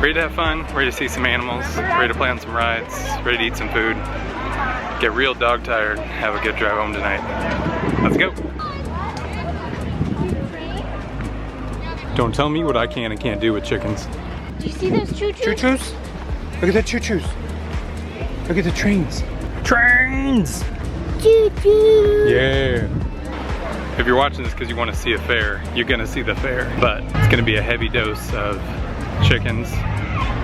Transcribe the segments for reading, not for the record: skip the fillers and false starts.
Ready to have fun, ready to see some animals, ready to play on some rides, ready to eat some food, get real dog tired, have a good drive home tonight. Let's go. Don't tell me what I can and can't do with chickens. Do you see those choo-choos? Choo-choos? Look at the choo-choos. Look at the trains. Trains! Choo-choo! Yeah. If you're watching this because you want to see a fair, you're gonna see the fair. But it's gonna be a heavy dose of chickens,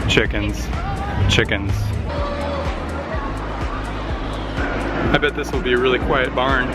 chickens, chickens. I bet this will be a really quiet barn.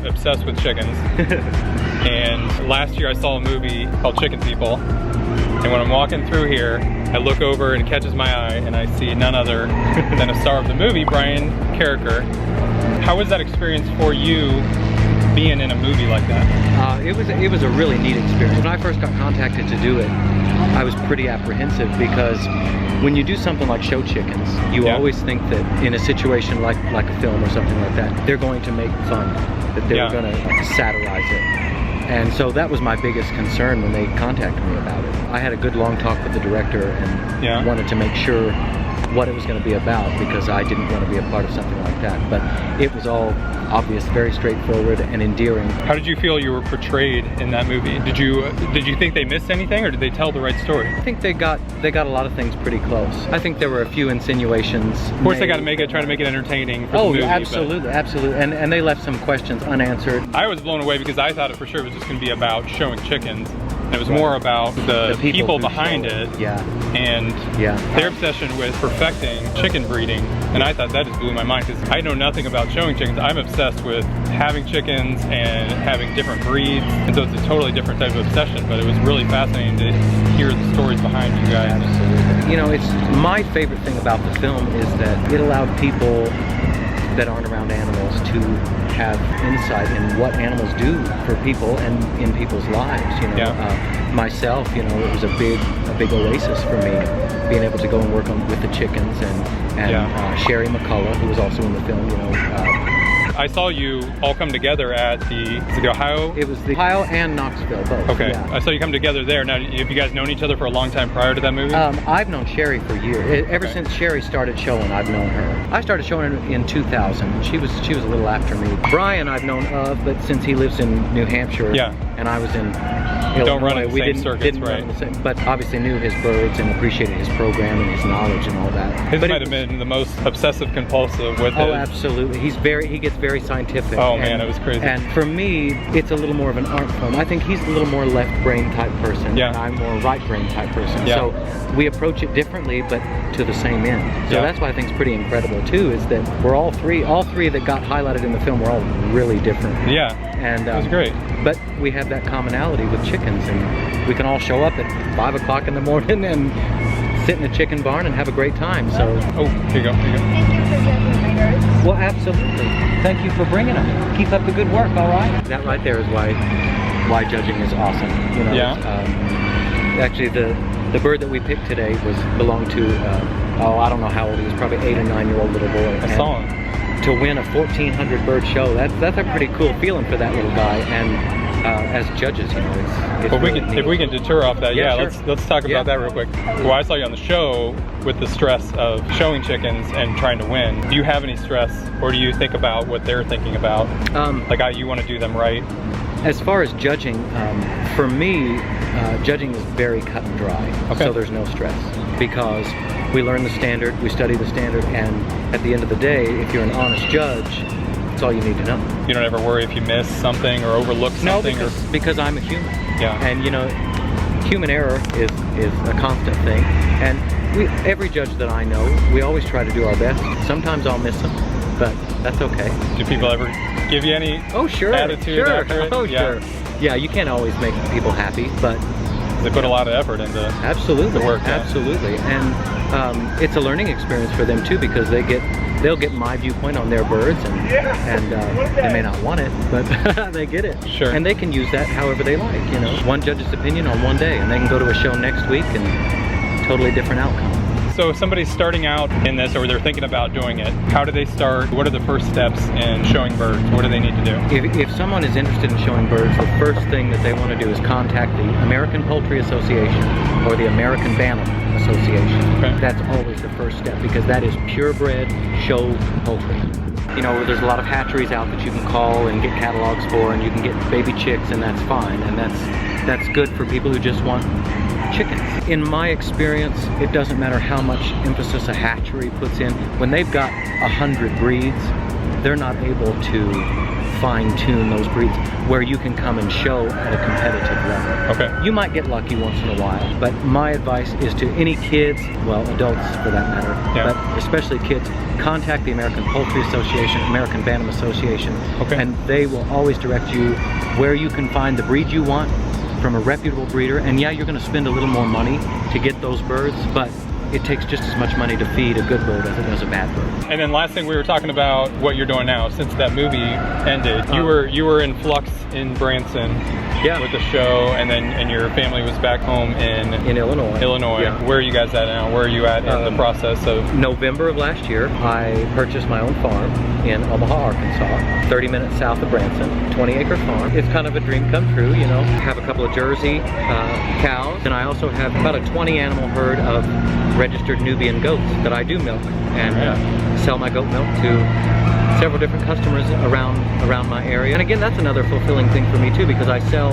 Obsessed with chickens. And last year I saw a movie called Chicken People, and when I'm walking through here I look over and it catches my eye and I see none other than a star of the movie, Brian Caraker. How was that experience for you being in a movie like that? It was a really neat experience. When I first got contacted to do it, I was pretty apprehensive because when you do something like show chickens, you always think that in a situation like a film or something like that, they're going to make fun, that they're going to satirize it. And so that was my biggest concern when they contacted me about it. I had a good long talk with the director and wanted to make sure what it was going to be about, because I didn't want to be a part of something like that. But it was all obvious, very straightforward and endearing. How did you feel you were portrayed in that movie? Did you think they missed anything, or did they tell the right story? I think they got a lot of things pretty close. I think there were a few insinuations. Of course, they got to try to make it entertaining for the movie. Oh, absolutely, absolutely. And they left some questions unanswered. I was blown away because I thought it for sure was just going to be about showing chickens. And it was more about the people behind it, and their obsession with perfecting chicken breeding. And I thought that just blew my mind, because I know nothing about showing chickens. I'm obsessed with having chickens and having different breeds, and so it's a totally different type of obsession. But it was really fascinating to hear the stories behind you guys. Absolutely. You know, it's my favorite thing about the film is that it allowed people that aren't around animals to have insight in what animals do for people and in people's lives. You know, myself, you know, it was a big oasis for me, being able to go and work with the chickens, and Sherry McCullough, who was also in the film. You know, I saw you all come together at the Ohio? It was the Ohio and Knoxville, both. Okay, I saw you come together there. Now, have you guys known each other for a long time prior to that movie? I've known Sherry for years. Ever since Sherry started showing, I've known her. I started showing in 2000. She was a little after me. Brian I've known of, but since he lives in New Hampshire, and I was in Illinois, don't run in the same circuits, right? Run the same, but obviously knew his birds and appreciated his program and his knowledge and all that. His might have been the most obsessive compulsive with it. Oh, absolutely. He gets very scientific. Oh man, it was crazy. And for me, it's a little more of an art film. I think he's a little more left brain type person, and I'm more right brain type person. So we approach it differently, but to the same end. So that's why I think it's pretty incredible too, is that we're all three that got highlighted in the film were all really different. Yeah, and it was great. But we have that commonality with chickens, and we can all show up at 5 o'clock in the morning and sit in a chicken barn and have a great time. So, here you go. Thank you for judging my birds. Well, absolutely. Thank you for bringing them. Keep up the good work. All right. That right there is why judging is awesome. You know, actually the bird that we picked today belonged to I don't know how old he was, probably 8 or 9 year old little boy. I saw him. To win a 1,400 bird show, that's a pretty cool feeling for that little guy. And as judges, you know, it's really if we can deter off that, let's talk about that real quick. Well, I saw you on the show with the stress of showing chickens and trying to win. Do you have any stress, or do you think about what they're thinking about? Like you want to do them right? As far as judging, for me, judging is very cut and dry. So there's no stress, because We learn the standard, we study the standard, and at the end of the day, if you're an honest judge, that's all you need to know. You don't ever worry if you miss something or overlook something? No, because I'm a human. Yeah. And you know, human error is a constant thing. And every judge that I know, we always try to do our best. Sometimes I'll miss them, but that's okay. Do people ever give you any attitude after it? Oh, sure. Yeah, you can't always make people happy, but they put a lot of effort into the work. Absolutely. And it's a learning experience for them too, because they'll get my viewpoint on their birds, and they may not want it, but they get it. Sure. And they can use that however they like, you know. One judge's opinion on one day, and they can go to a show next week and totally different outcome. So if somebody's starting out in this, or they're thinking about doing it, how do they start? What are the first steps in showing birds? What do they need to do? If someone is interested in showing birds, the first thing that they want to do is contact the American Poultry Association or the American Bantam Association. Okay. That's always the first step, because that is purebred show poultry. You know, there's a lot of hatcheries out that you can call and get catalogs for, and you can get baby chicks, and that's fine, and that's good for people who just want chickens. In my experience, it doesn't matter how much emphasis a hatchery puts in. When they've got 100 breeds, they're not able to fine-tune those breeds where you can come and show at a competitive level. Okay. You might get lucky once in a while, but my advice is to any kids, well, adults for that matter, but especially kids, contact the American Poultry Association, American Bantam Association, and they will always direct you where you can find the breed you want from a reputable breeder. And yeah, you're going to spend a little more money to get those birds, but it takes just as much money to feed a good bird as it does a bad bird. And then last thing, we were talking about what you're doing now. Since that movie ended, you were in flux in Branson with the show, and your family was back home in Illinois. Yeah. Where are you guys at now? Where are you at in the process of? November of last year, I purchased my own farm in Omaha, Arkansas, 30 minutes south of Branson, 20-acre farm. It's kind of a dream come true, you know. I have a couple of Jersey cows, and I also have about a 20-animal herd of registered Nubian goats that I do milk, and sell my goat milk to several different customers around my area. And again, that's another fulfilling thing for me too, because I sell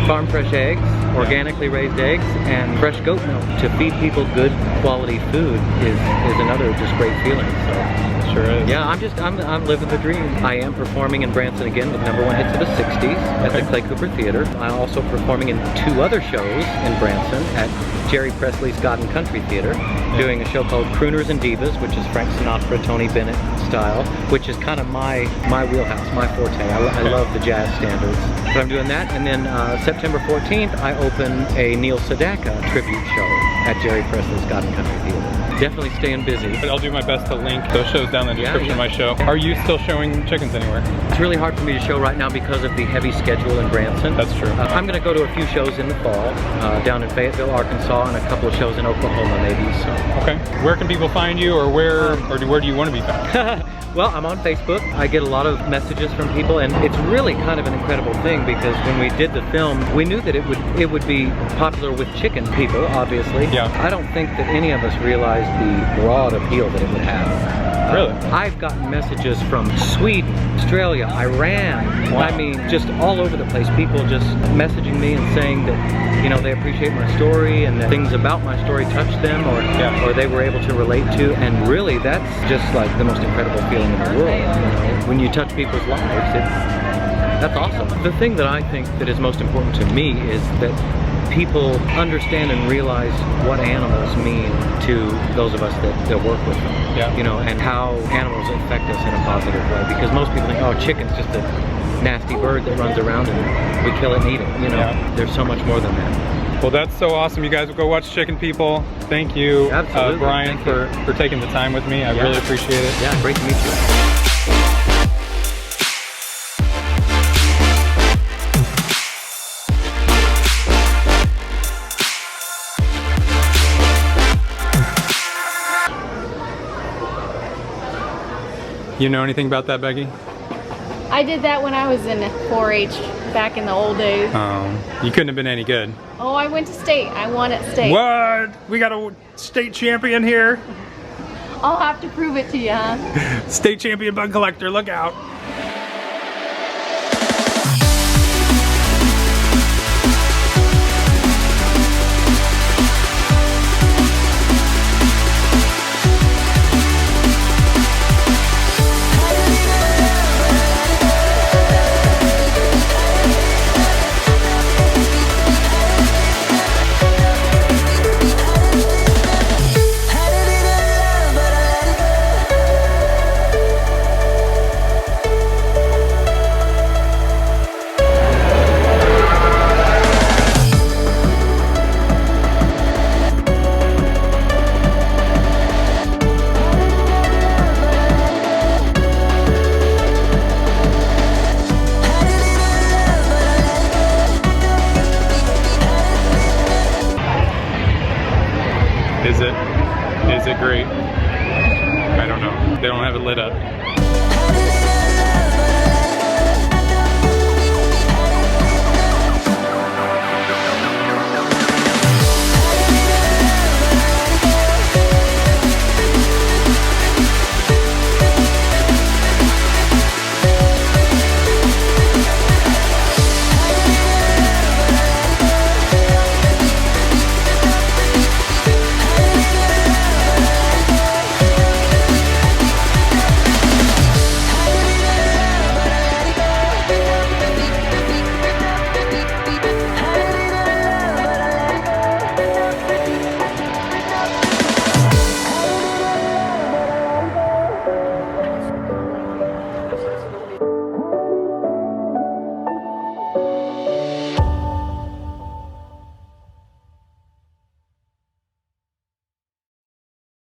farm fresh eggs, organically raised eggs, and fresh goat milk. To feed people good quality food is another just great feeling. So sure is. Yeah, I'm living the dream. I am performing in Branson again with #1 hits of the 60s at the Clay Cooper Theater. I'm also performing in 2 other shows in Branson at Jerry Presley's God and Country Theater, doing a show called Crooners and Divas, which is Frank Sinatra, Tony Bennett style, which is kind of my wheelhouse, my forte. I love the jazz standards. But I'm doing that, and then September 14th, I open a Neil Sedaka tribute show at Jerry Presley's God and Country Theater. Definitely staying busy. But I'll do my best to link those shows down in the description of my show. Are you still showing chickens anywhere? It's really hard for me to show right now because of the heavy schedule in Branson. That's true. I'm going to go to a few shows in the fall, down in Fayetteville, Arkansas, and a couple of shows in Oklahoma maybe. So. Okay. Where can people find you, or where do you want to be found? Well, I'm on Facebook. I get a lot of messages from people, and it's really kind of an incredible thing, because when we did the film, we knew that it would be popular with chicken people, obviously. Yeah. I don't think that any of us realized the broad appeal that it would have. Really? I've gotten messages from Sweden, Australia, Iran. Wow. I mean, just all over the place. People just messaging me and saying that, you know, they appreciate my story and that things about my story touched them, or they were able to relate to. And really, that's just like the most incredible feeling in the world. You know? When you touch people's lives, that's awesome. The thing that I think that is most important to me is that people understand and realize what animals mean to those of us that work with them. Yeah. You know, and how animals affect us in a positive way. Because most people think, oh, chicken's just a nasty bird that runs around and we kill it and eat it. You know, there's so much more than that. Well, that's so awesome. You guys will go watch Chicken People. Thank you, Brian, for taking the time with me. I really appreciate it. Yeah, great to meet you. You know anything about that, Becky? I did that when I was in 4-H back in the old days. You couldn't have been any good. Oh, I went to state. I won at state. What? We got a state champion here? I'll have to prove it to you, huh? State champion bug collector, look out.